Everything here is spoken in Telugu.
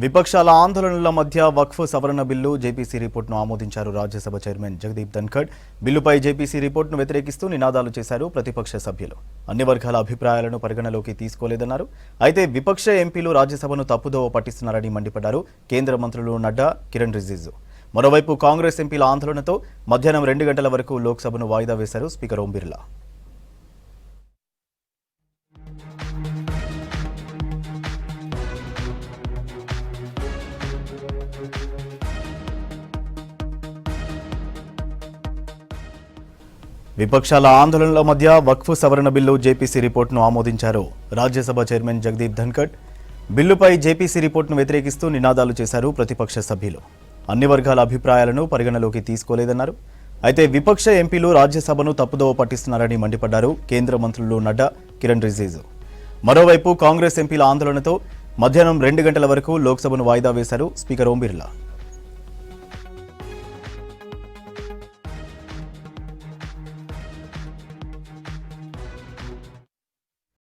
విపక్షాల ఆందోళనల మధ్య వక్ఫ్ సవరణ బిల్లు జేపీసీ రిపోర్టును ఆమోదించారు రాజ్యసభ చైర్మన్ జగదీప్ ధన్ఖడ్. బిల్లుపై జేపీసీ రిపోర్టును వ్యతిరేకిస్తూ నినాదాలు చేశారు ప్రతిపక్ష సభ్యులు. అన్ని వర్గాల అభిప్రాయాలను పరిగణలోకి తీసుకోలేదన్నారు. అయితే విపక్ష ఎంపీలు రాజ్యసభను తప్పుదోవ పట్టిస్తున్నారని మండిపడ్డారు కేంద్ర మంత్రులు నడ్డా, కిరణ్ రిజిజు. మరోవైపు కాంగ్రెస్ ఎంపీల ఆందోళనతో మధ్యాహ్నం 2 గంటల వరకు లోక్సభను వాయిదా వేశారు స్పీకర్ ఓం బిర్లా. విపక్షాల ఆందోళనల మధ్య వక్ఫ్ సవరణ బిల్లు జేపీసీ రిపోర్టును ఆమోదించారు రాజ్యసభ చైర్మన్ జగదీప్ ధన్ఖడ్. బిల్లుపై జేపీసీ రిపోర్టును వ్యతిరేకిస్తూ నినాదాలు చేశారు ప్రతిపక్ష సభ్యులు. అన్ని వర్గాల అభిప్రాయాలను పరిగణలోకి తీసుకోలేదన్నారు. అయితే విపక్ష ఎంపీలు రాజ్యసభను తప్పుదోవ పట్టిస్తున్నారని మండిపడ్డారు కేంద్ర మంత్రులు నడ్డా, కిరణ్ రిజిజు. మరోవైపు కాంగ్రెస్ ఎంపీల ఆందోళనతో మధ్యాహ్నం 2 గంటల వరకు లోక్సభను వాయిదా వేశారు స్పీకర్ ఓం బిర్లా.